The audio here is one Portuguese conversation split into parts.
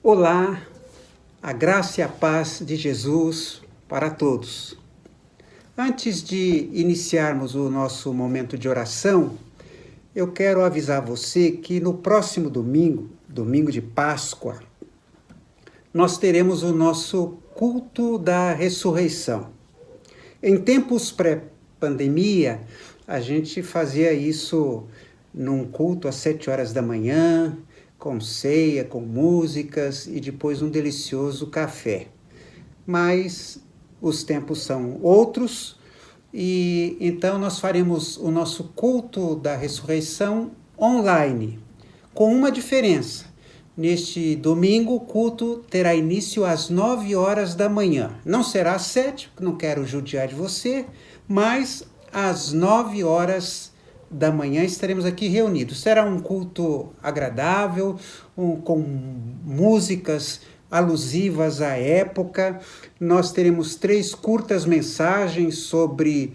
Olá, a graça e a paz de Jesus para todos. Antes de iniciarmos o nosso momento de oração, eu quero avisar você que no próximo domingo, domingo de Páscoa, nós teremos o nosso culto da ressurreição. Em tempos pré-pandemia, a gente fazia isso num culto às 7 horas da manhã, com ceia, com músicas e depois um delicioso café. Mas os tempos são outros e então nós faremos o nosso culto da ressurreição online, com uma diferença. Neste domingo, o culto terá início às 9 horas da manhã. Não será às 7, não quero judiar de você, mas às 9 horas da manhã estaremos aqui reunidos. Será um culto agradável, com músicas alusivas à época. Nós teremos 3 curtas mensagens sobre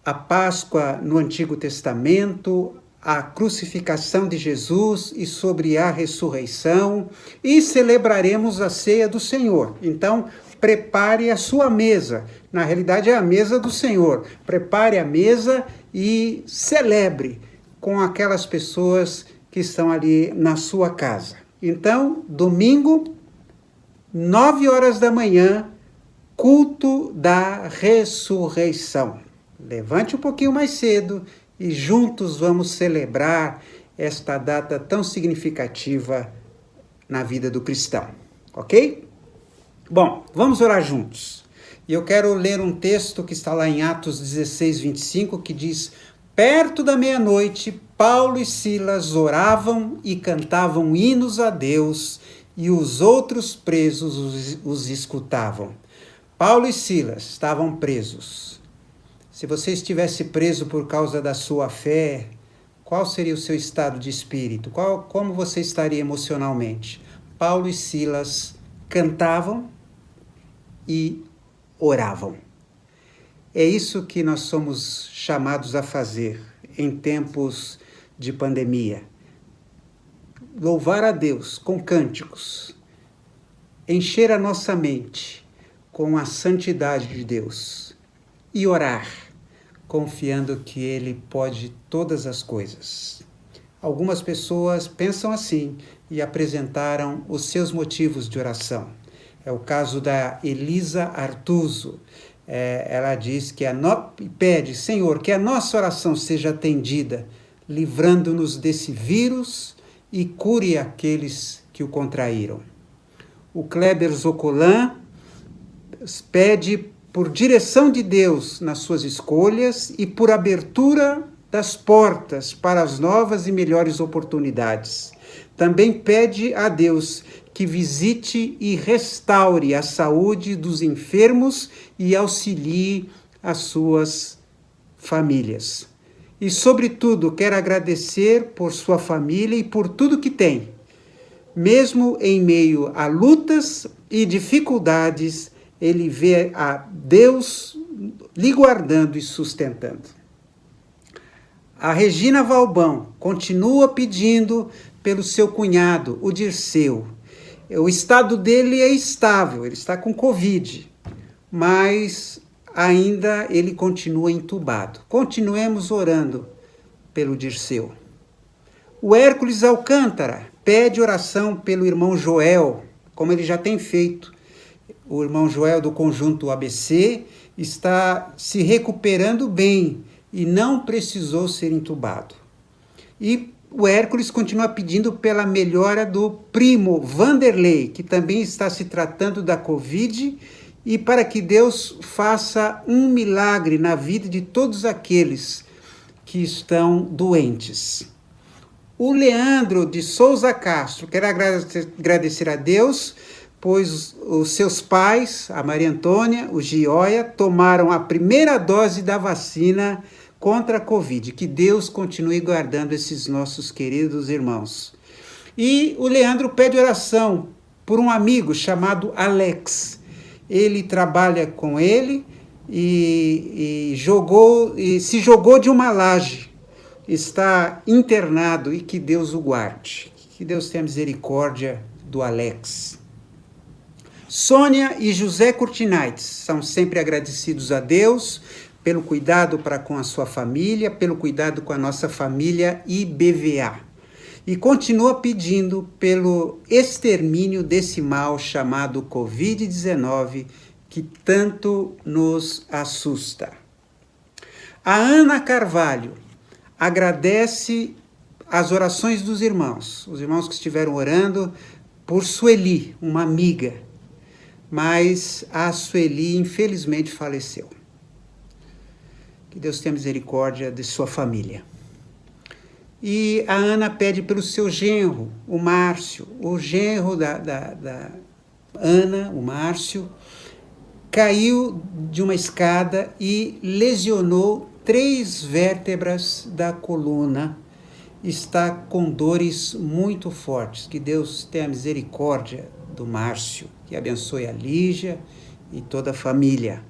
a Páscoa no Antigo Testamento, a crucificação de Jesus e sobre a ressurreição, e celebraremos a ceia do Senhor. Então, prepare a sua mesa. Na realidade, é a mesa do Senhor. Prepare a mesa e celebre com aquelas pessoas que estão ali na sua casa. Então, domingo, 9 horas da manhã, culto da ressurreição. Levante um pouquinho mais cedo e juntos vamos celebrar esta data tão significativa na vida do cristão, ok? Bom, vamos orar juntos. E eu quero ler um texto que está lá em Atos 16, 25, que diz: perto da meia-noite, Paulo e Silas oravam e cantavam hinos a Deus, e os outros presos os escutavam. Paulo e Silas estavam presos. Se você estivesse preso por causa da sua fé, qual seria o seu estado de espírito? Como você estaria emocionalmente? Paulo e Silas cantavam e oravam. É isso que nós somos chamados a fazer em tempos de pandemia. Louvar a Deus com cânticos, encher a nossa mente com a santidade de Deus e orar, confiando que Ele pode todas as coisas. Algumas pessoas pensam assim e apresentaram os seus motivos de oração. É o caso da Elisa Artuso. Ela diz que pede, Senhor, que a nossa oração seja atendida, livrando-nos desse vírus e cure aqueles que o contraíram. O Kleber Zocolan pede por direção de Deus nas suas escolhas e por abertura das portas para as novas e melhores oportunidades. Também pede a Deus que visite e restaure a saúde dos enfermos e auxilie as suas famílias. E, sobretudo, quero agradecer por sua família e por tudo que tem. Mesmo em meio a lutas e dificuldades, ele vê a Deus lhe guardando e sustentando. A Regina Valbão continua pedindo pelo seu cunhado, o Dirceu. O estado dele é estável, ele está com Covid, mas ainda ele continua entubado. Continuemos orando pelo Dirceu. O Hércules Alcântara pede oração pelo irmão Joel, como ele já tem feito. O irmão Joel do Conjunto ABC está se recuperando bem e não precisou ser entubado. E o Hércules continua pedindo pela melhora do primo Vanderlei, que também está se tratando da Covid, e para que Deus faça um milagre na vida de todos aqueles que estão doentes. O Leandro de Souza Castro quer agradecer a Deus, pois os seus pais, a Maria Antônia, o Gioia, tomaram a primeira dose da vacina contra a Covid. Que Deus continue guardando esses nossos queridos irmãos. E o Leandro pede oração por um amigo chamado Alex. Ele trabalha com ele e se jogou de uma laje. Está internado e que Deus o guarde. Que Deus tenha misericórdia do Alex. Sônia e José Curtinaites são sempre agradecidos a Deus pelo cuidado para com a sua família, pelo cuidado com a nossa família IBVA. E continua pedindo pelo extermínio desse mal chamado Covid-19, que tanto nos assusta. A Ana Carvalho agradece as orações dos irmãos, os irmãos que estiveram orando por Sueli, uma amiga, mas a Sueli infelizmente faleceu. Que Deus tenha misericórdia de sua família. E a Ana pede pelo seu genro, o Márcio. O genro da Ana, o Márcio, caiu de uma escada e lesionou 3 vértebras da coluna. Está com dores muito fortes. Que Deus tenha misericórdia do Márcio, que abençoe a Lígia e toda a família.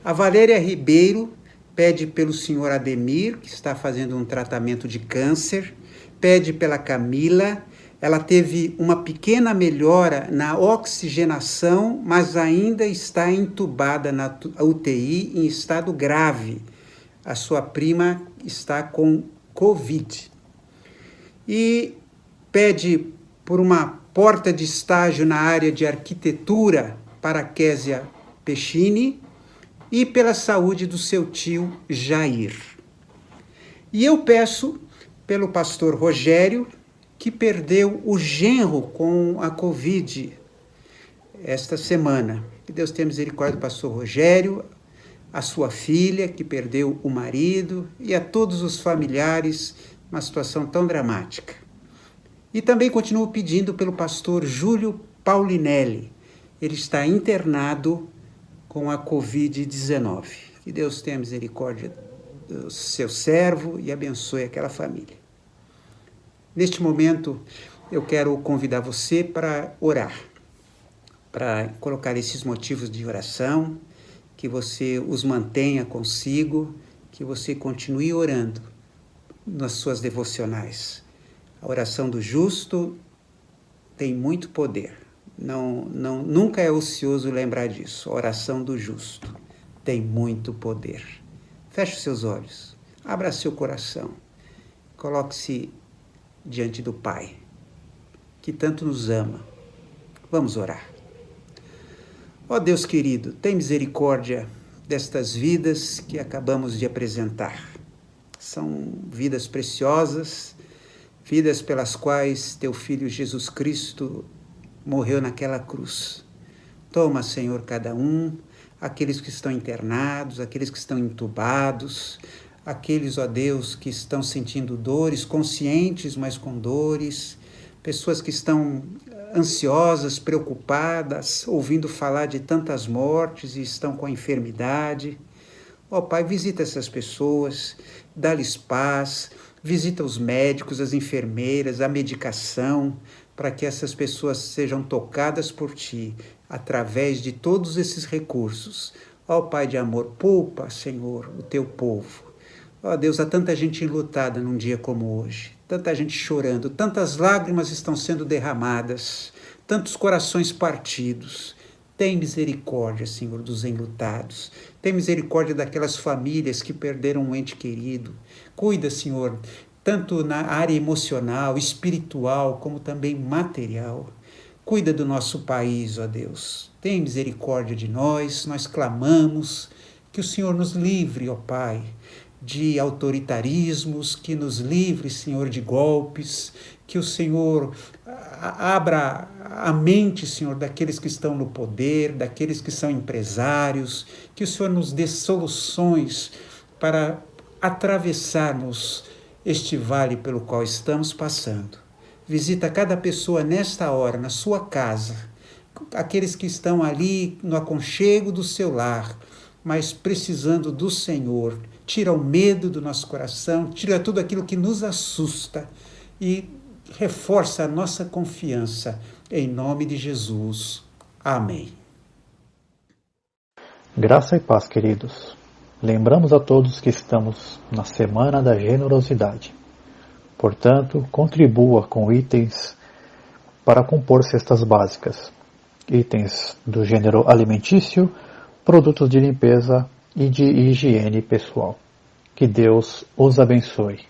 A Valéria Ribeiro pede pelo senhor Ademir, que está fazendo um tratamento de câncer, pede pela Camila. Ela teve uma pequena melhora na oxigenação, mas ainda está entubada na UTI em estado grave. A sua prima está com Covid. E pede por uma porta de estágio na área de arquitetura para Késia Pechini e pela saúde do seu tio Jair. E eu peço pelo pastor Rogério, que perdeu o genro com a Covid esta semana. Que Deus tenha misericórdia do pastor Rogério, a sua filha, que perdeu o marido, e a todos os familiares, uma situação tão dramática. E também continuo pedindo pelo pastor Júlio Paulinelli. Ele está internado com a Covid-19. Que Deus tenha misericórdia do seu servo e abençoe aquela família. Neste momento, eu quero convidar você para orar, para colocar esses motivos de oração, que você os mantenha consigo, que você continue orando nas suas devocionais. A oração do justo tem muito poder. Nunca é ocioso lembrar disso. A oração do justo tem muito poder. Feche os seus olhos, abra seu coração, coloque-se diante do Pai, que tanto nos ama. Vamos orar. Ó Deus querido, tem misericórdia destas vidas que acabamos de apresentar. São vidas preciosas, vidas pelas quais teu Filho Jesus Cristo morreu naquela cruz. Toma, Senhor, cada um, aqueles que estão internados, aqueles que estão entubados, aqueles, ó Deus, que estão sentindo dores, conscientes, mas com dores, pessoas que estão ansiosas, preocupadas, ouvindo falar de tantas mortes e estão com a enfermidade. Ó Pai, visita essas pessoas, dá-lhes paz, visita os médicos, as enfermeiras, a medicação, para que essas pessoas sejam tocadas por Ti, através de todos esses recursos. Ó Pai de amor, poupa, Senhor, o Teu povo. Ó Deus, há tanta gente enlutada num dia como hoje, tanta gente chorando, tantas lágrimas estão sendo derramadas, tantos corações partidos. Tem misericórdia, Senhor, dos enlutados. Tem misericórdia daquelas famílias que perderam um ente querido. Cuida, Senhor, tanto na área emocional, espiritual, como também material. Cuida do nosso país, ó Deus. Tem misericórdia de nós clamamos que o Senhor nos livre, ó Pai, de autoritarismos, que nos livre, Senhor, de golpes, que o Senhor abra a mente, Senhor, daqueles que estão no poder, daqueles que são empresários, que o Senhor nos dê soluções para atravessarmos este vale pelo qual estamos passando. Visita cada pessoa nesta hora, na sua casa, aqueles que estão ali no aconchego do seu lar, mas precisando do Senhor. Tira o medo do nosso coração, tira tudo aquilo que nos assusta e reforça a nossa confiança. Em nome de Jesus. Amém. Graça e paz, queridos. Lembramos a todos que estamos na Semana da Generosidade. Portanto, contribua com itens para compor cestas básicas. Itens do gênero alimentício, produtos de limpeza e de higiene pessoal. Que Deus os abençoe.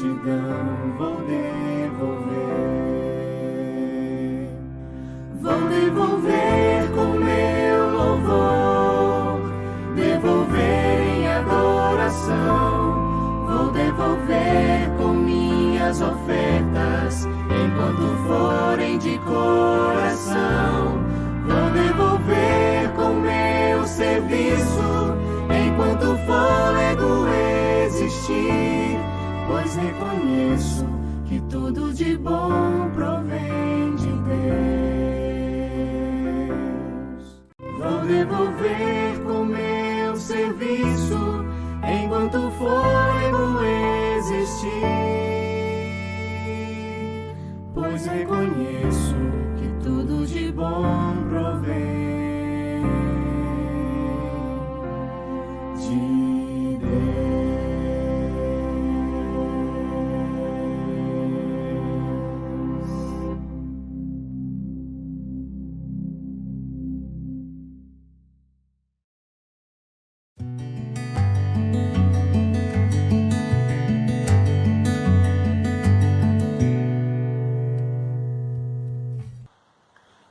gratidão vou devolver. Vou devolver com meu louvor, devolver em adoração. Vou devolver com minhas ofertas, enquanto forem de coração. Vou devolver com meu serviço, enquanto o fôlego existir, pois reconheço que tudo de bom provém de Deus. Vou devolver com meu serviço, enquanto o fôlego existir, pois reconheço que tudo de bom provém de Deus.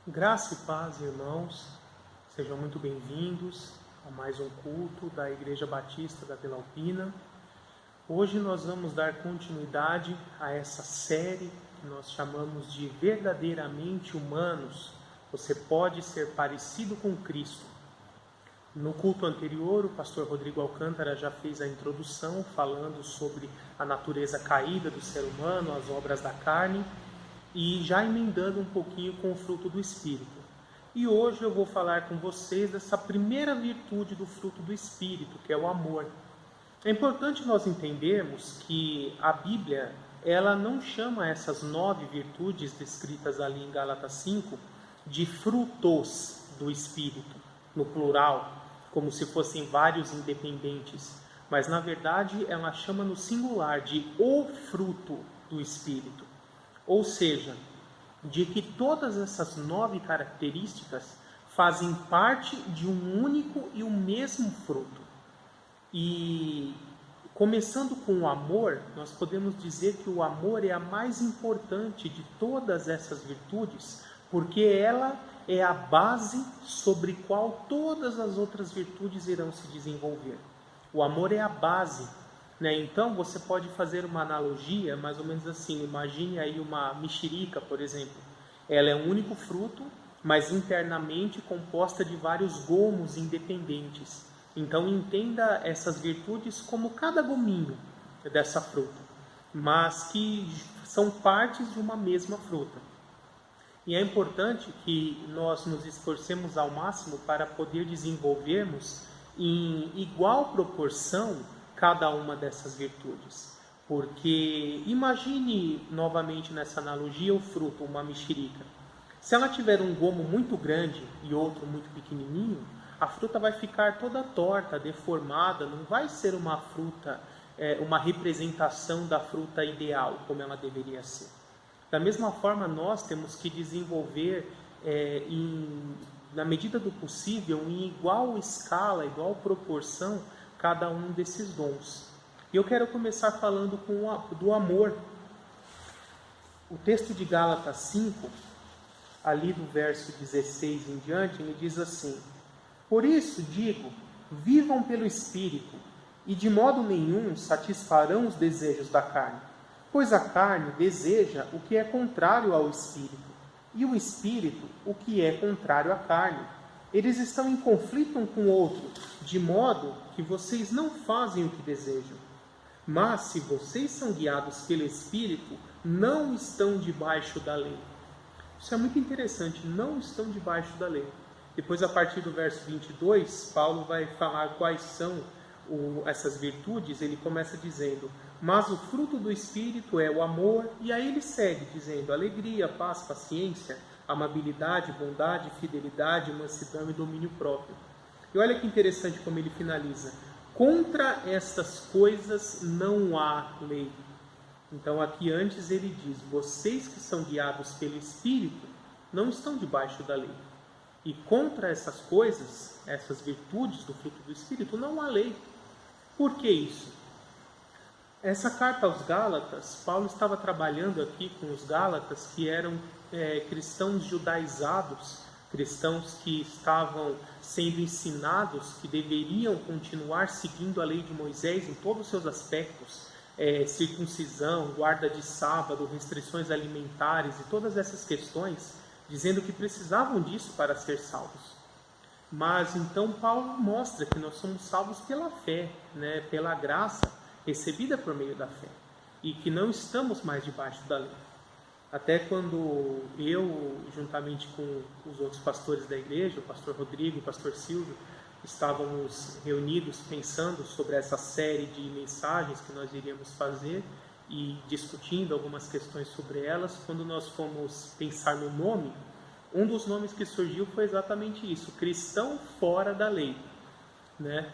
Graça e paz, irmãos, sejam muito bem-vindos a mais um culto da Igreja Batista da Vila Alpina. Hoje nós vamos dar continuidade a essa série que nós chamamos de Verdadeiramente Humanos. Você pode ser parecido com Cristo. No culto anterior, o pastor Rodrigo Alcântara já fez a introdução falando sobre a natureza caída do ser humano, as obras da carne, e já emendando um pouquinho com o fruto do Espírito. E hoje eu vou falar com vocês dessa primeira virtude do fruto do Espírito, que é o amor. É importante nós entendermos que a Bíblia, ela não chama essas 9 virtudes descritas ali em Gálatas 5 de frutos do Espírito, no plural, como se fossem vários independentes, mas na verdade ela chama no singular de o fruto do Espírito. Ou seja, de que todas essas 9 características fazem parte de um único e o mesmo fruto. E começando com o amor, nós podemos dizer que o amor é a mais importante de todas essas virtudes, porque ela é a base sobre qual todas as outras virtudes irão se desenvolver. O amor é a base. Então você pode fazer uma analogia mais ou menos assim, imagine aí uma mexerica, por exemplo. Ela é um único fruto, mas internamente composta de vários gomos independentes. Então entenda essas virtudes como cada gominho dessa fruta, mas que são partes de uma mesma fruta. E é importante que nós nos esforcemos ao máximo para poder desenvolvermos em igual proporção cada uma dessas virtudes. Porque imagine novamente nessa analogia o fruto, uma mexerica. Se ela tiver um gomo muito grande e outro muito pequenininho, a fruta vai ficar toda torta, deformada, não vai ser uma fruta, uma representação da fruta ideal, como ela deveria ser. Da mesma forma, nós temos que desenvolver, na medida do possível, em igual escala, igual proporção, cada um desses dons. E eu quero começar falando do amor. O texto de Gálatas 5, ali do verso 16 em diante, ele diz assim: por isso digo, vivam pelo Espírito, e de modo nenhum satisfarão os desejos da carne, pois a carne deseja o que é contrário ao Espírito, e o Espírito o que é contrário à carne. Eles estão em conflito um com o outro, de modo que vocês não fazem o que desejam. Mas se vocês são guiados pelo Espírito, não estão debaixo da lei. Isso é muito interessante, não estão debaixo da lei. Depois, a partir do verso 22, Paulo vai falar quais são essas virtudes. Ele começa dizendo: mas o fruto do Espírito é o amor, e aí ele segue dizendo: alegria, paz, paciência, amabilidade, bondade, fidelidade, mansidão e domínio próprio. E olha que interessante como ele finaliza: contra estas coisas não há lei. Então aqui antes ele diz: vocês que são guiados pelo Espírito não estão debaixo da lei. E contra essas coisas, essas virtudes do fruto do Espírito, não há lei. Por que isso? Essa carta aos Gálatas, Paulo estava trabalhando aqui com os Gálatas que eram cristãos judaizados, cristãos que estavam sendo ensinados que deveriam continuar seguindo a lei de Moisés em todos os seus aspectos, circuncisão, guarda de sábado, restrições alimentares e todas essas questões, dizendo que precisavam disso para ser salvos. Mas então Paulo mostra que nós somos salvos pela fé, né, pela graça recebida por meio da fé, e que não estamos mais debaixo da lei. Até quando eu, juntamente com os outros pastores da igreja, o pastor Rodrigo e o pastor Silvio, estávamos reunidos pensando sobre essa série de mensagens que nós iríamos fazer e discutindo algumas questões sobre elas, quando nós fomos pensar no nome, um dos nomes que surgiu foi exatamente isso, cristão fora da lei, né?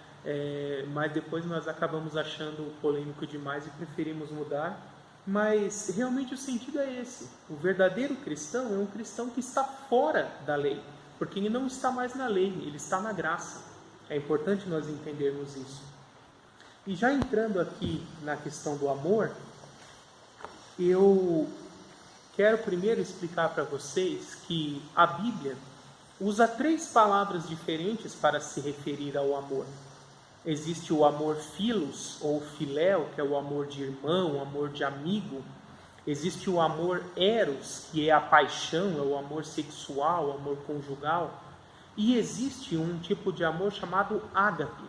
Mas depois nós acabamos achando polêmico demais e preferimos mudar. Mas realmente o sentido é esse. O verdadeiro cristão é um cristão que está fora da lei, porque ele não está mais na lei, ele está na graça. É importante nós entendermos isso. E já entrando aqui na questão do amor, eu quero primeiro explicar para vocês que a Bíblia usa 3 palavras diferentes para se referir ao amor. Existe o amor philos ou filéu, que é o amor de irmão, o amor de amigo. Existe o amor eros, que é a paixão, é o amor sexual, o amor conjugal. E existe um tipo de amor chamado ágape.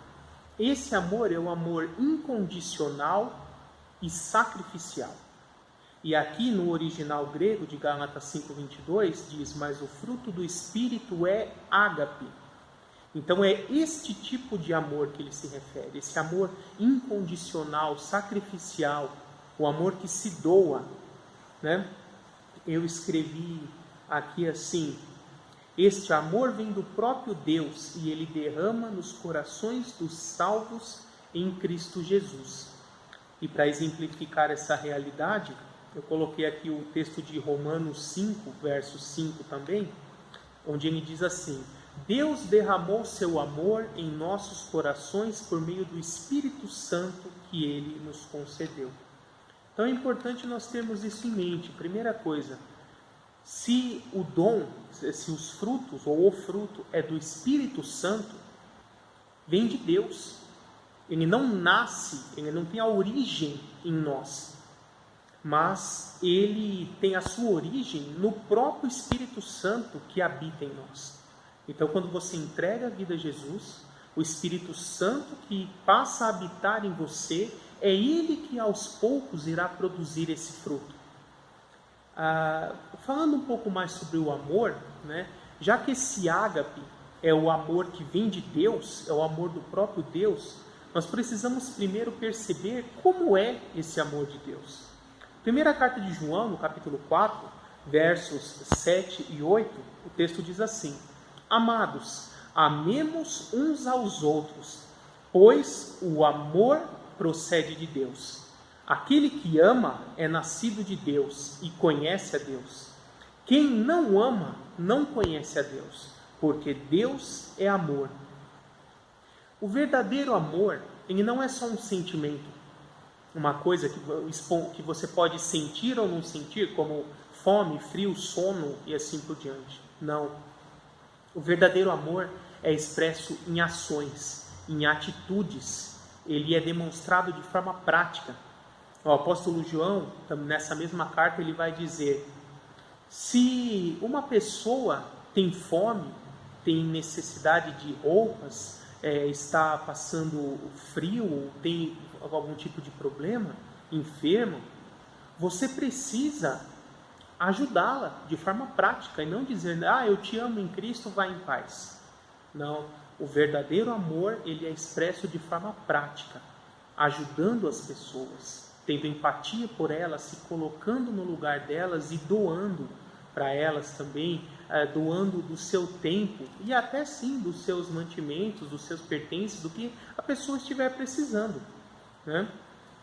Esse amor é o amor incondicional e sacrificial. E aqui no original grego de Gálatas 5:22 diz: mas o fruto do Espírito é ágape. Então é este tipo de amor que ele se refere, esse amor incondicional, sacrificial, o amor que se doa, né? Eu escrevi aqui assim: este amor vem do próprio Deus e ele derrama nos corações dos salvos em Cristo Jesus. E para exemplificar essa realidade, eu coloquei aqui o texto de Romanos 5, verso 5 também, onde ele diz assim: Deus derramou seu amor em nossos corações por meio do Espírito Santo que Ele nos concedeu. Então é importante nós termos isso em mente. Primeira coisa, se o dom, se os frutos ou o fruto é do Espírito Santo, vem de Deus. Ele não nasce, ele não tem a origem em nós, mas ele tem a sua origem no próprio Espírito Santo que habita em nós. Então, quando você entrega a vida a Jesus, o Espírito Santo que passa a habitar em você, é Ele que aos poucos irá produzir esse fruto. Falando um pouco mais sobre o amor, né, já que esse ágape é o amor que vem de Deus, é o amor do próprio Deus, nós precisamos primeiro perceber como é esse amor de Deus. Primeira carta de João, no capítulo 4, versos 7 e 8, o texto diz assim: Amados, amemos uns aos outros, pois o amor procede de Deus. Aquele que ama é nascido de Deus e conhece a Deus. Quem não ama não conhece a Deus, porque Deus é amor. O verdadeiro amor, ele não é só um sentimento, uma coisa que você pode sentir ou não sentir, como fome, frio, sono e assim por diante. Não. O verdadeiro amor é expresso em ações, em atitudes. Ele é demonstrado de forma prática. O apóstolo João, nessa mesma carta, ele vai dizer: se uma pessoa tem fome, tem necessidade de roupas, está passando frio, tem algum tipo de problema, enfermo, você precisa ajudá-la de forma prática e não dizer: eu te amo em Cristo, vá em paz. Não, o verdadeiro amor, ele é expresso de forma prática, ajudando as pessoas, tendo empatia por elas, se colocando no lugar delas e doando para elas também, doando do seu tempo e até sim dos seus mantimentos, dos seus pertences, do que a pessoa estiver precisando, né?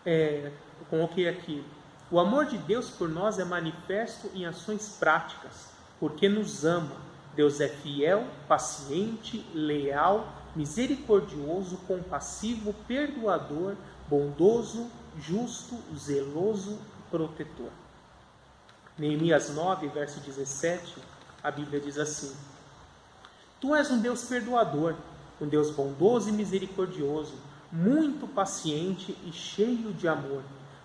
Eu coloquei aqui: o amor de Deus por nós é manifesto em ações práticas, porque nos ama. Deus é fiel, paciente, leal, misericordioso, compassivo, perdoador, bondoso, justo, zeloso e protetor. Neemias 9, verso 17, a Bíblia diz assim: Tu és um Deus perdoador, um Deus bondoso e misericordioso, muito paciente e cheio de amor.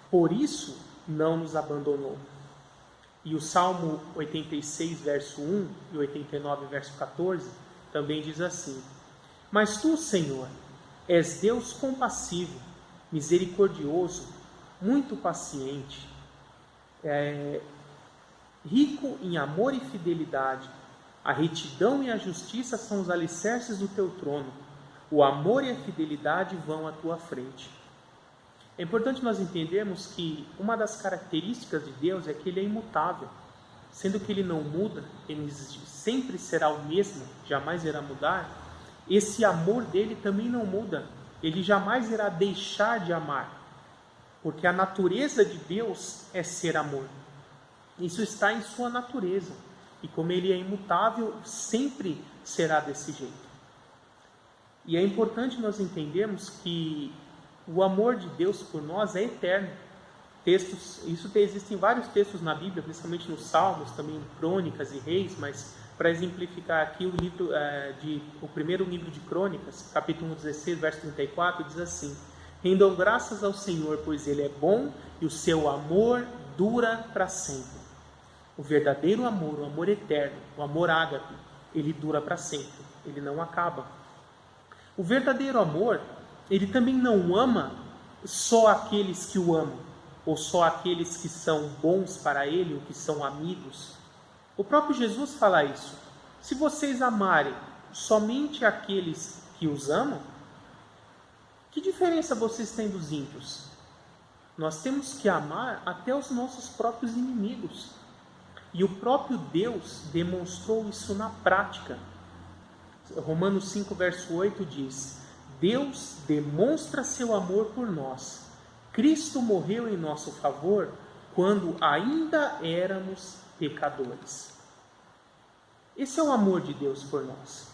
Por isso, não nos abandonou. E o Salmo 86, verso 1 e 89, verso 14, também diz assim: Mas tu, Senhor, és Deus compassivo, misericordioso, muito paciente, rico em amor e fidelidade. A retidão e a justiça são os alicerces do teu trono. O amor e a fidelidade vão à tua frente. É importante nós entendermos que uma das características de Deus é que Ele é imutável. Sendo que Ele não muda, Ele sempre será o mesmo, jamais irá mudar. Esse amor dele também não muda. Ele jamais irá deixar de amar. Porque a natureza de Deus é ser amor. Isso está em sua natureza. E como Ele é imutável, sempre será desse jeito. E é importante nós entendermos que o amor de Deus por nós é eterno. Existem vários textos na Bíblia, principalmente nos Salmos, também em Crônicas e Reis, mas para exemplificar aqui o primeiro livro de Crônicas, capítulo 16, verso 34, diz assim: Rendam graças ao Senhor, pois Ele é bom e o seu amor dura para sempre. O verdadeiro amor, o amor eterno, o amor ágape, ele dura para sempre, ele não acaba. O verdadeiro amor, ele também não ama só aqueles que o amam, ou só aqueles que são bons para ele, ou que são amigos. O próprio Jesus fala isso. Se vocês amarem somente aqueles que os amam, que diferença vocês têm dos ímpios? Nós temos que amar até os nossos próprios inimigos. E o próprio Deus demonstrou isso na prática. Romanos 5, verso 8 diz: Deus demonstra seu amor por nós. Cristo morreu em nosso favor quando ainda éramos pecadores. Esse é o amor de Deus por nós.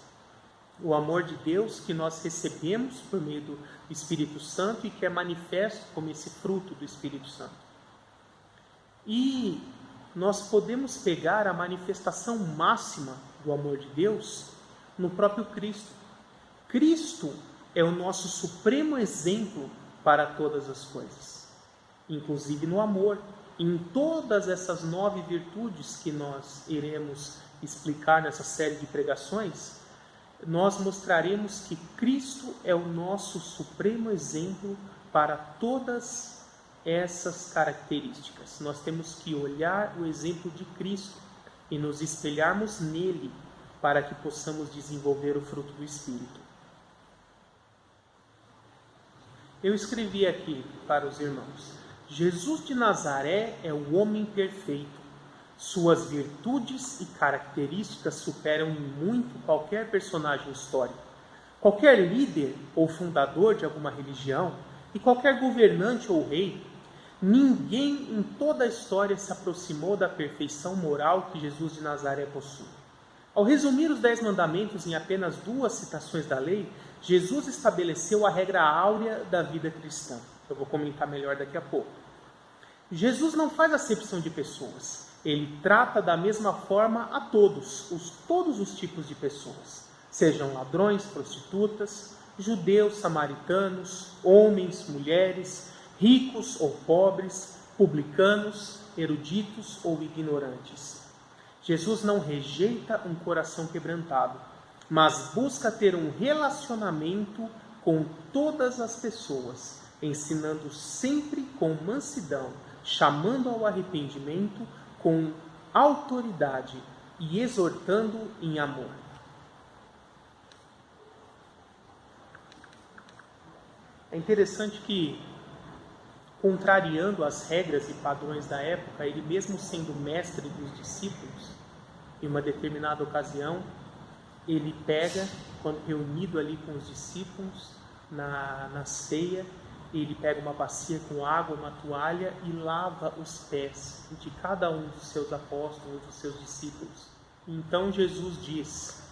O amor de Deus que nós recebemos por meio do Espírito Santo e que é manifesto como esse fruto do Espírito Santo. E nós podemos pegar a manifestação máxima do amor de Deus no próprio Cristo. Cristo é o nosso supremo exemplo para todas as coisas, inclusive no amor. Em todas essas 9 virtudes que nós iremos explicar nessa série de pregações, nós mostraremos que Cristo é o nosso supremo exemplo para todas essas características. Nós temos que olhar o exemplo de Cristo e nos espelharmos nele para que possamos desenvolver o fruto do Espírito. Eu escrevi aqui para os irmãos: Jesus de Nazaré é o homem perfeito. Suas virtudes e características superam em muito qualquer personagem histórico. Qualquer líder ou fundador de alguma religião e qualquer governante ou rei, ninguém em toda a história se aproximou da perfeição moral que Jesus de Nazaré possui. Ao resumir os 10 mandamentos em apenas 2 citações da lei, Jesus estabeleceu a regra áurea da vida cristã. Eu vou comentar melhor daqui a pouco. Jesus não faz acepção de pessoas. Ele trata da mesma forma a todos os tipos de pessoas. Sejam ladrões, prostitutas, judeus, samaritanos, homens, mulheres, ricos ou pobres, publicanos, eruditos ou ignorantes. Jesus não rejeita um coração quebrantado, mas busca ter um relacionamento com todas as pessoas, ensinando sempre com mansidão, chamando ao arrependimento com autoridade e exortando em amor. É interessante que, contrariando as regras e padrões da época, ele mesmo sendo mestre dos discípulos, em uma determinada ocasião, ele pega, quando reunido ali com os discípulos, na ceia, ele pega uma bacia com água, uma toalha e lava os pés de cada um dos seus apóstolos, dos seus discípulos. Então Jesus diz,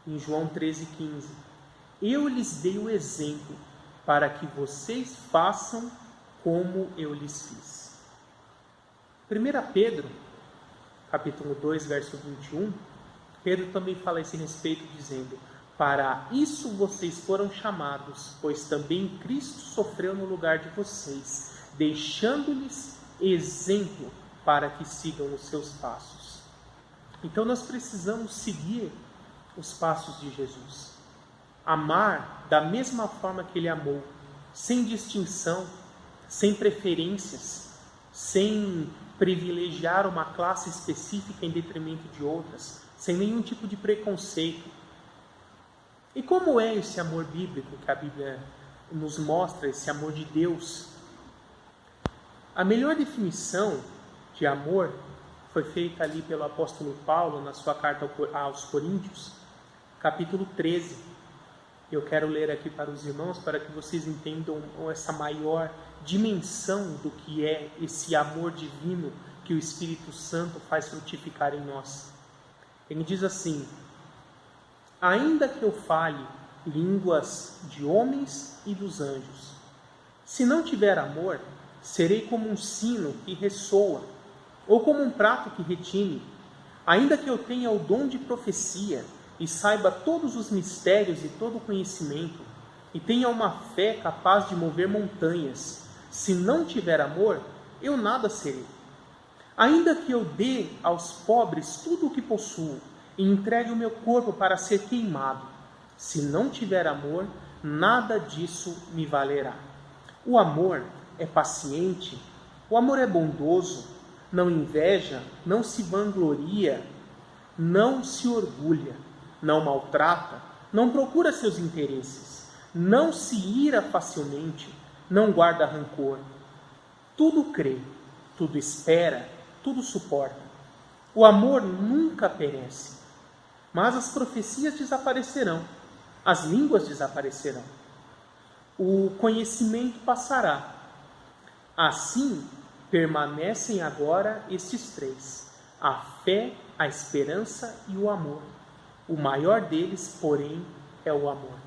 em João 13,15, eu lhes dei o exemplo para que vocês façam como eu lhes fiz. 1 Pedro, capítulo 2, verso 21, Pedro também fala a esse respeito, dizendo: para isso vocês foram chamados, pois também Cristo sofreu no lugar de vocês, deixando-lhes exemplo para que sigam os seus passos. Então nós precisamos seguir os passos de Jesus. Amar da mesma forma que Ele amou, sem distinção, sem preferências, sem privilegiar uma classe específica em detrimento de outras, sem nenhum tipo de preconceito. E como é esse amor bíblico que a Bíblia nos mostra, esse amor de Deus? A melhor definição de amor foi feita ali pelo apóstolo Paulo na sua carta aos Coríntios, capítulo 13. Eu quero ler aqui para os irmãos para que vocês entendam essa maior dimensão do que é esse amor divino que o Espírito Santo faz frutificar em nós. Ele diz assim: ainda que eu fale línguas de homens e dos anjos, se não tiver amor, serei como um sino que ressoa, ou como um prato que retine. Ainda que eu tenha o dom de profecia, e saiba todos os mistérios e todo o conhecimento, e tenha uma fé capaz de mover montanhas, se não tiver amor, eu nada serei. Ainda que eu dê aos pobres tudo o que possuo, e entregue o meu corpo para ser queimado, se não tiver amor, nada disso me valerá. O amor é paciente, o amor é bondoso, não inveja, não se vangloria, não se orgulha, não maltrata, não procura seus interesses, não se ira facilmente, não guarda rancor. Tudo crê, tudo espera, tudo suporta. O amor nunca perece, mas as profecias desaparecerão, as línguas desaparecerão, o conhecimento passará. Assim, permanecem agora estes três: a fé, a esperança e o amor. O maior deles, porém, é o amor.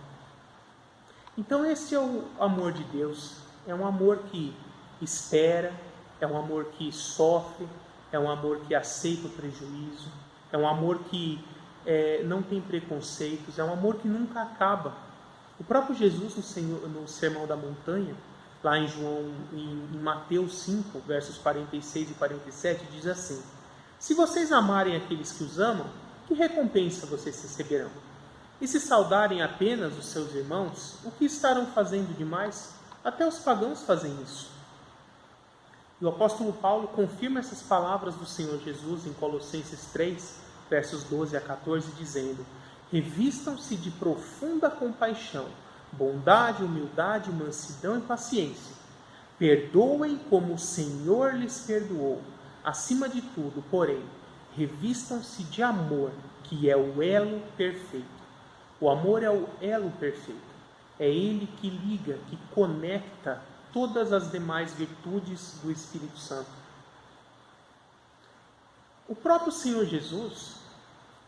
Então esse é o amor de Deus. É um amor que espera, é um amor que sofre, é um amor que aceita o prejuízo, é um amor que não tem preconceitos, é um amor que nunca acaba. O próprio Jesus, no Sermão da Montanha, lá em Mateus 5, versos 46 e 47, diz assim: se vocês amarem aqueles que os amam, que recompensa vocês receberão? E se saudarem apenas os seus irmãos, o que estarão fazendo demais? Até os pagãos fazem isso. E o apóstolo Paulo confirma essas palavras do Senhor Jesus em Colossenses 3, versos 12 a 14, dizendo: revistam-se de profunda compaixão, bondade, humildade, mansidão e paciência. Perdoem como o Senhor lhes perdoou. Acima de tudo, porém, revistam-se de amor, que é o elo perfeito. O amor é o elo perfeito. É ele que liga, que conecta todas as demais virtudes do Espírito Santo. O próprio Senhor Jesus,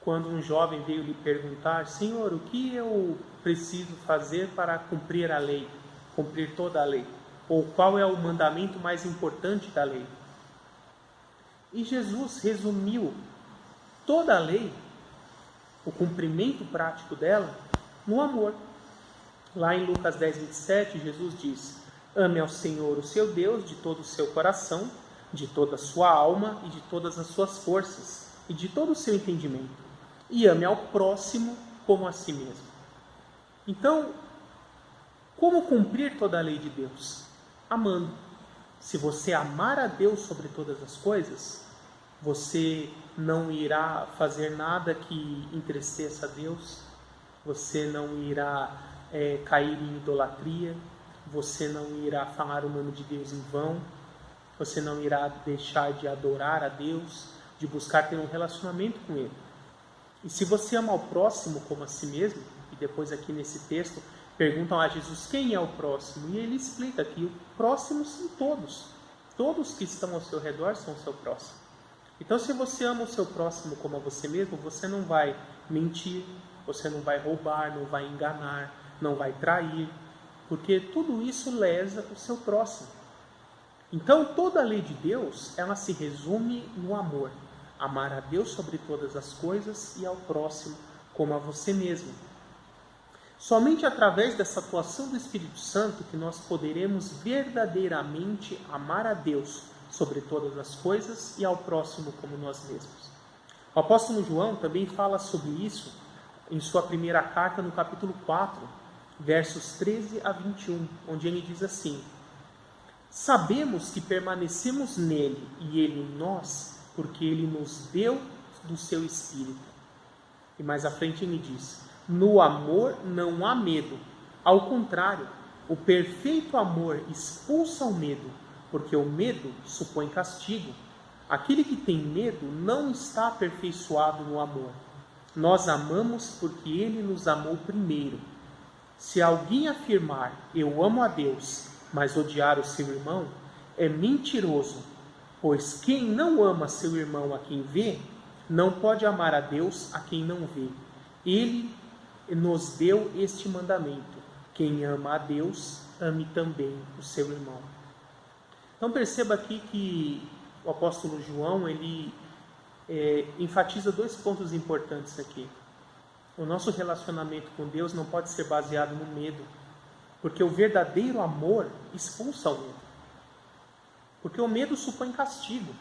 quando um jovem veio lhe perguntar: Senhor, o que eu preciso fazer para cumprir a lei, cumprir toda a lei? Ou qual é o mandamento mais importante da lei? E Jesus resumiu toda a lei, o cumprimento prático dela, no amor. Lá em Lucas 10, 27, Jesus diz: ame ao Senhor, o seu Deus, de todo o seu coração, de toda a sua alma e de todas as suas forças, e de todo o seu entendimento. E ame ao próximo como a si mesmo. Então, como cumprir toda a lei de Deus? Amando. Se você amar a Deus sobre todas as coisas, você não irá fazer nada que entristeça a Deus, você não irá cair em idolatria, você não irá falar o nome de Deus em vão, você não irá deixar de adorar a Deus, de buscar ter um relacionamento com Ele. E se você ama o próximo como a si mesmo, e depois aqui nesse texto perguntam a Jesus quem é o próximo, e ele explica que o próximo são todos. Todos que estão ao seu redor são o seu próximo. Então, se você ama o seu próximo como a você mesmo, você não vai mentir, você não vai roubar, não vai enganar, não vai trair, porque tudo isso lesa o seu próximo. Então, toda a lei de Deus, ela se resume no amor. Amar a Deus sobre todas as coisas e ao próximo como a você mesmo. Somente através dessa atuação do Espírito Santo que nós poderemos verdadeiramente amar a Deus sobre todas as coisas e ao próximo como nós mesmos. O apóstolo João também fala sobre isso em sua primeira carta, no capítulo 4, versos 13 a 21, onde ele diz assim: sabemos que permanecemos nele e ele em nós, porque ele nos deu do seu Espírito. E mais à frente ele diz: no amor não há medo. Ao contrário, o perfeito amor expulsa o medo, porque o medo supõe castigo. Aquele que tem medo não está aperfeiçoado no amor. Nós amamos porque ele nos amou primeiro. Se alguém afirmar, eu amo a Deus, mas odiar o seu irmão, é mentiroso, pois quem não ama seu irmão a quem vê, não pode amar a Deus a quem não vê. Ele nos deu este mandamento: quem ama a Deus, ame também o seu irmão. Então perceba aqui que o apóstolo João, ele enfatiza dois pontos importantes aqui. O nosso relacionamento com Deus não pode ser baseado no medo, porque o verdadeiro amor expulsa o medo. Porque o medo supõe castigo.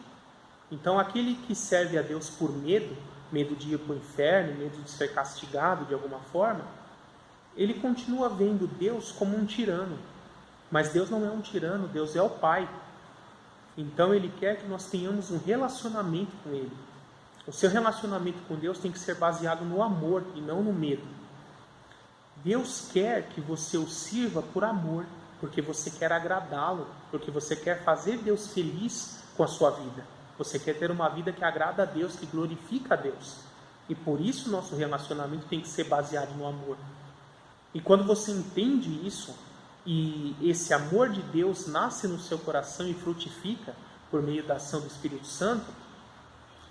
Então aquele que serve a Deus por medo, medo de ir para o inferno, medo de ser castigado de alguma forma, ele continua vendo Deus como um tirano. Mas Deus não é um tirano, Deus é o Pai. Então ele quer que nós tenhamos um relacionamento com Ele. O seu relacionamento com Deus tem que ser baseado no amor e não no medo. Deus quer que você o sirva por amor, porque você quer agradá-lo, porque você quer fazer Deus feliz com a sua vida. Você quer ter uma vida que agrada a Deus, que glorifica a Deus. E por isso nosso relacionamento tem que ser baseado no amor. E quando você entende isso, e esse amor de Deus nasce no seu coração e frutifica por meio da ação do Espírito Santo,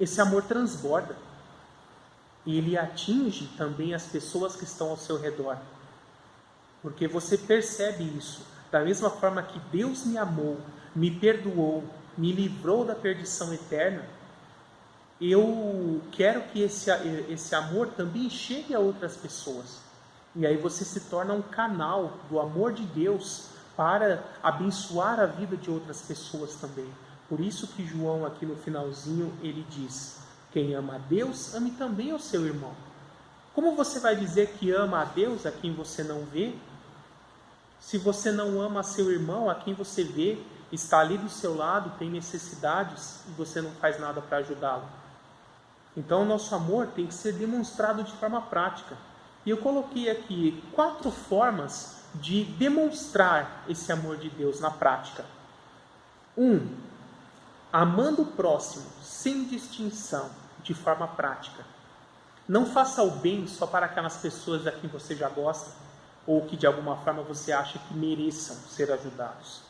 esse amor transborda. E ele atinge também as pessoas que estão ao seu redor. Porque você percebe isso. Da mesma forma que Deus me amou, me perdoou, me livrou da perdição eterna, eu quero que esse amor também chegue a outras pessoas. E aí você se torna um canal do amor de Deus para abençoar a vida de outras pessoas também. Por isso que João aqui no finalzinho ele diz: quem ama a Deus, ame também o seu irmão. Como você vai dizer que ama a Deus a quem você não vê? Se você não ama seu irmão a quem você vê, está ali do seu lado, tem necessidades e você não faz nada para ajudá-lo. Então o nosso amor tem que ser demonstrado de forma prática. E eu coloquei aqui 4 formas de demonstrar esse amor de Deus na prática. 1. Amando o próximo sem distinção, de forma prática. Não faça o bem só para aquelas pessoas a quem você já gosta, ou que de alguma forma você acha que mereçam ser ajudados.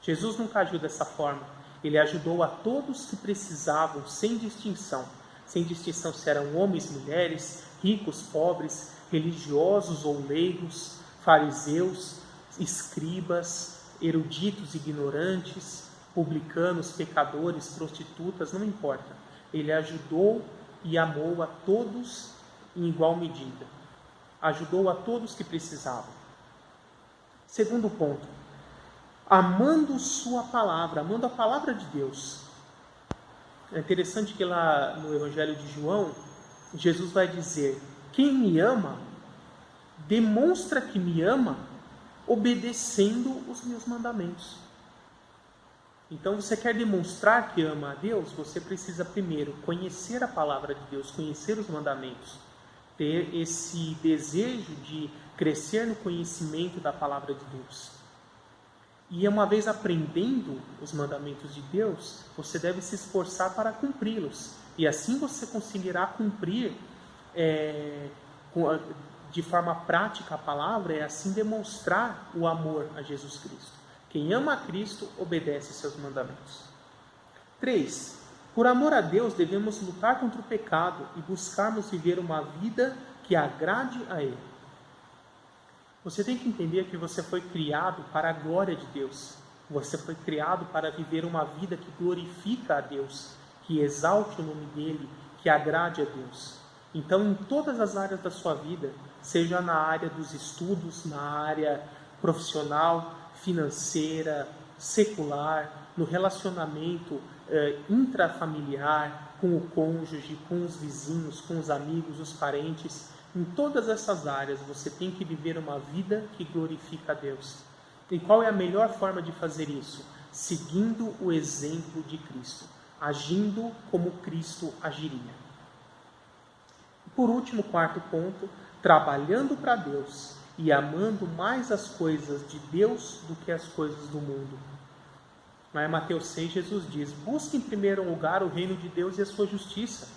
Jesus nunca agiu dessa forma. Ele ajudou a todos que precisavam, sem distinção. Sem distinção se eram homens, mulheres, ricos, pobres, religiosos ou leigos, fariseus, escribas, eruditos, ignorantes, publicanos, pecadores, prostitutas, não importa. Ele ajudou e amou a todos em igual medida. Ajudou a todos que precisavam. Segundo ponto, amando sua palavra, amando a palavra de Deus. É interessante que lá no Evangelho de João, Jesus vai dizer: quem me ama, demonstra que me ama, obedecendo os meus mandamentos. Então, você quer demonstrar que ama a Deus, você precisa primeiro conhecer a palavra de Deus, conhecer os mandamentos, ter esse desejo de crescer no conhecimento da palavra de Deus. E uma vez aprendendo os mandamentos de Deus, você deve se esforçar para cumpri-los. E assim você conseguirá cumprir de forma prática a palavra, e assim demonstrar o amor a Jesus Cristo. Quem ama a Cristo, obedece seus mandamentos. 3. Por amor a Deus, devemos lutar contra o pecado e buscarmos viver uma vida que agrade a Ele. Você tem que entender que você foi criado para a glória de Deus. Você foi criado para viver uma vida que glorifica a Deus, que exalte o nome dele, que agrade a Deus. Então, em todas as áreas da sua vida, seja na área dos estudos, na área profissional, financeira, secular, no relacionamento intrafamiliar, com o cônjuge, com os vizinhos, com os amigos, os parentes, em todas essas áreas você tem que viver uma vida que glorifica a Deus. E qual é a melhor forma de fazer isso? Seguindo o exemplo de Cristo, agindo como Cristo agiria. Por último, quarto ponto, trabalhando para Deus e amando mais as coisas de Deus do que as coisas do mundo. Em Mateus 6, Jesus diz: busque em primeiro lugar o reino de Deus e a sua justiça,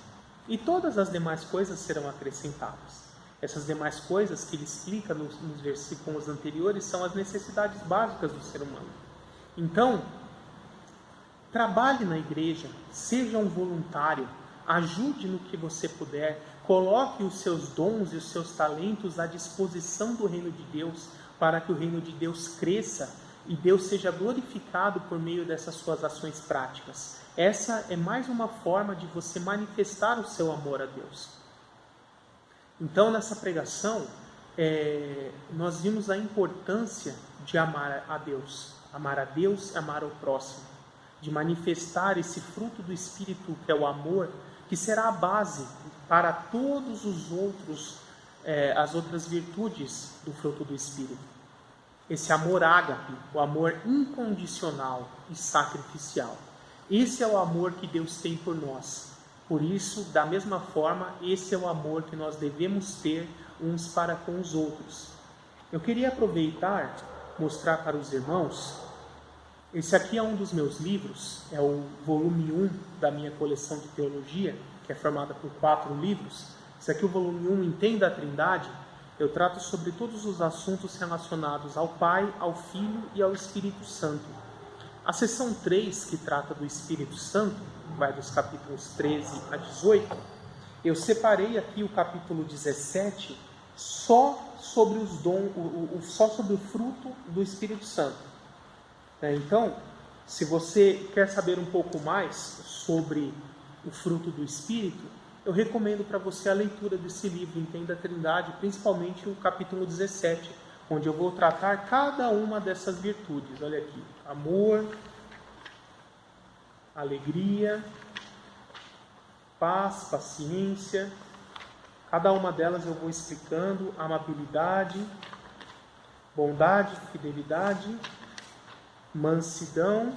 e todas as demais coisas serão acrescentadas. Essas demais coisas que ele explica nos versículos anteriores são as necessidades básicas do ser humano. Então, trabalhe na igreja, seja um voluntário, ajude no que você puder, coloque os seus dons e os seus talentos à disposição do reino de Deus, para que o reino de Deus cresça e Deus seja glorificado por meio dessas suas ações práticas. Essa é mais uma forma de você manifestar o seu amor a Deus. Então, nessa pregação, nós vimos a importância de amar a Deus e amar o próximo, de manifestar esse fruto do Espírito, que é o amor, que será a base para todos os outros, as outras virtudes do fruto do Espírito. Esse amor ágape, o amor incondicional e sacrificial. Esse é o amor que Deus tem por nós. Por isso, da mesma forma, esse é o amor que nós devemos ter uns para com os outros. Eu queria aproveitar, mostrar para os irmãos, esse aqui é um dos meus livros, é o volume 1 da minha coleção de teologia, que é formada por 4 livros. Esse aqui é o volume 1, Entenda a Trindade. Eu trato sobre todos os assuntos relacionados ao Pai, ao Filho e ao Espírito Santo. A seção 3, que trata do Espírito Santo, vai dos capítulos 13 a 18, eu separei aqui o capítulo 17 só sobre os dons, só sobre o fruto do Espírito Santo. Então, se você quer saber um pouco mais sobre o fruto do Espírito, eu recomendo para você a leitura desse livro, Entenda a Trindade, principalmente o capítulo 17, onde eu vou tratar cada uma dessas virtudes. Olha aqui: amor, alegria, paz, paciência. Cada uma delas eu vou explicando: amabilidade, bondade, fidelidade, mansidão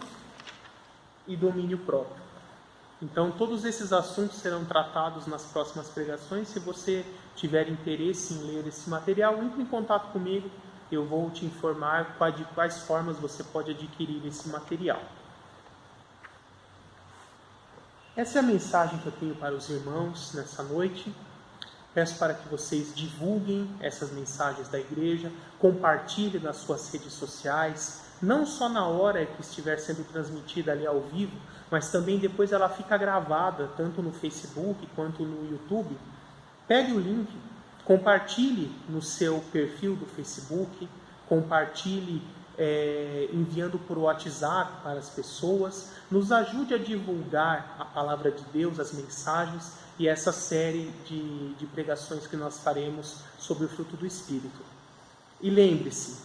e domínio próprio. Então, todos esses assuntos serão tratados nas próximas pregações. Se você tiver interesse em ler esse material, entre em contato comigo. Eu vou te informar de quais formas você pode adquirir esse material. Essa é a mensagem que eu tenho para os irmãos nessa noite. Peço para que vocês divulguem essas mensagens da igreja, compartilhem nas suas redes sociais, não só na hora que estiver sendo transmitida ali ao vivo, mas também depois ela fica gravada, tanto no Facebook quanto no YouTube. Pegue o link, compartilhe no seu perfil do Facebook, compartilhe enviando por WhatsApp para as pessoas. Nos ajude a divulgar a palavra de Deus, as mensagens e essa série de pregações que nós faremos sobre o fruto do Espírito. E lembre-se,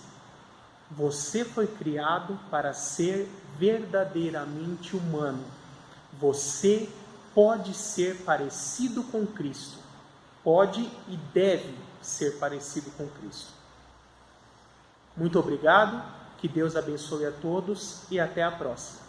você foi criado para ser verdadeiramente humano. Você pode ser parecido com Cristo. Pode e deve ser parecido com Cristo. Muito obrigado, que Deus abençoe a todos e até a próxima.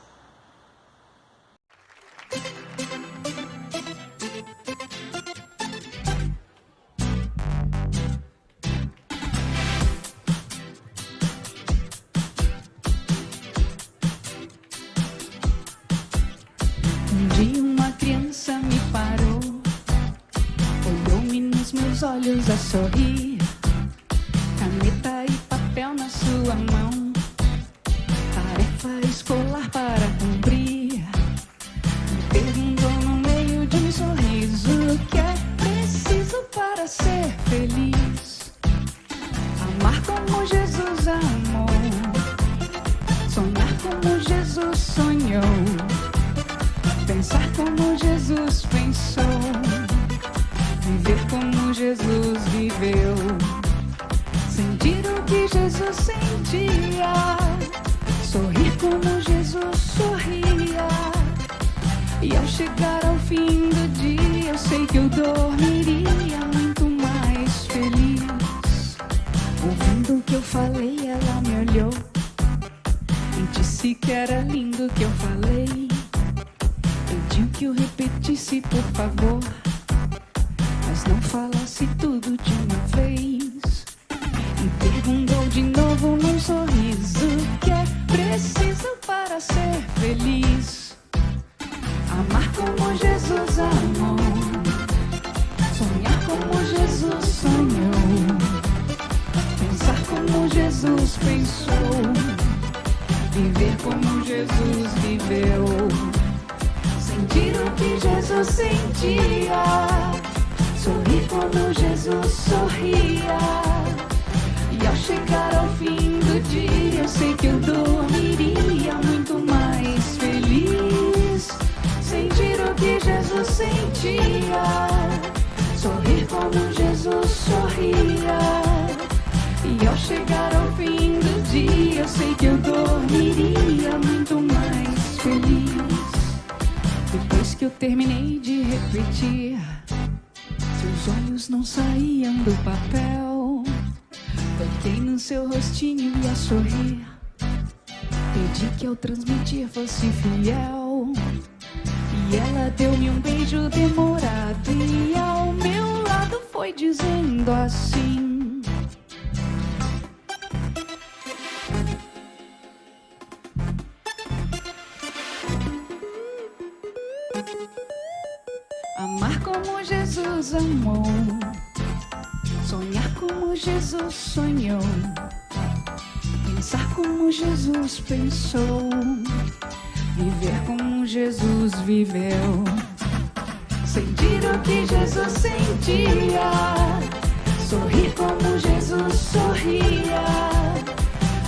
Um dia uma criança me parou, olhou-me nos meus olhos a sorrir, caneta e papel na sua mão, tarefa escolar para cumprir. Me perguntou no meio de um sorriso o que é preciso para ser feliz. Amar como Jesus amou, sonhar como Pensar como Jesus pensou, viver como Jesus viveu, sentir o que Jesus sentia, sorrir como Jesus sorria. E ao chegar ao fim do dia, eu sei que eu dormiria muito mais feliz. Ouvindo o que eu falei, ela me olhou e disse que era lindo o que eu falei. Pediu que eu repetisse, por favor, mas não falasse tudo de uma vez. E perguntou de novo num sorriso: o que é preciso para ser feliz? Amar como Jesus amou, sonhar como Jesus sonhou, pensar como Jesus pensou, viver como Jesus viveu, sentir o que Jesus sentia, sorrir como Jesus sorria. E ao chegar ao fim do dia, eu sei que eu dormiria muito mais feliz. Sentir o que Jesus sentia, sorrir como Jesus sorria. E ao chegar ao fim do dia, eu sei que eu dormiria muito mais feliz. Depois que eu terminei de repetir, seus olhos não saíam do papel. Toquei no seu rostinho e a sorrir, pedi que ao transmitir fosse fiel. E ela deu-me um beijo demorado e ao meu lado foi dizendo assim: amar como Jesus amou, sonhar como Jesus sonhou, pensar como Jesus pensou, viver como Jesus viveu, sentir o que Jesus sentia, sorrir como Jesus sorria.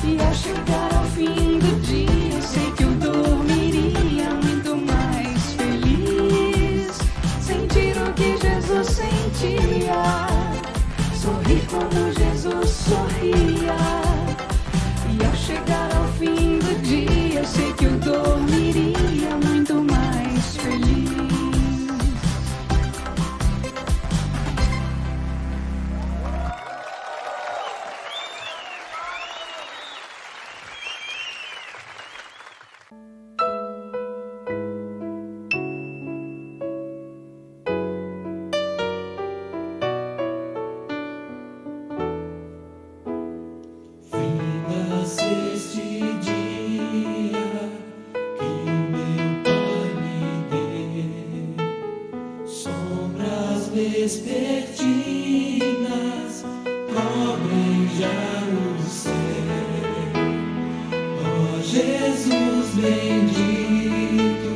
E ao chegar ao fim do dia, eu sei que eu dormiria muito mais feliz. Sentir o que Jesus sentia, sorrir como Jesus sorria. E ao chegar ao fim do dia, eu sei que eu dormiria muito mais feliz. Vespertinas cobrem já o céu. Ó Jesus bendito,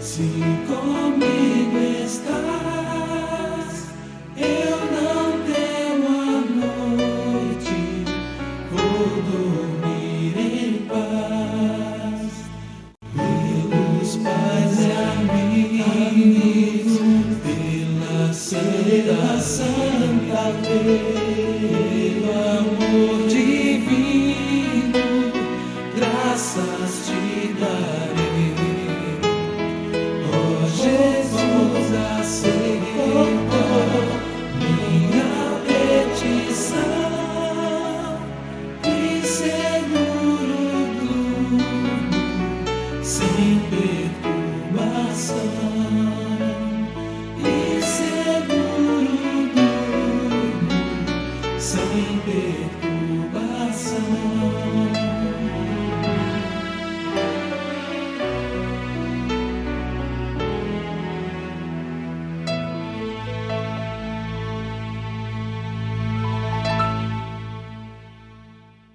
se comigo estás, eu não temo a noite, vou dormir em paz. Pelos pais e amigos, pela santa lei, pelo amor divino, graças te darei. Ó Jesus, aceitou minha petição e seguro durmo sem perturbação.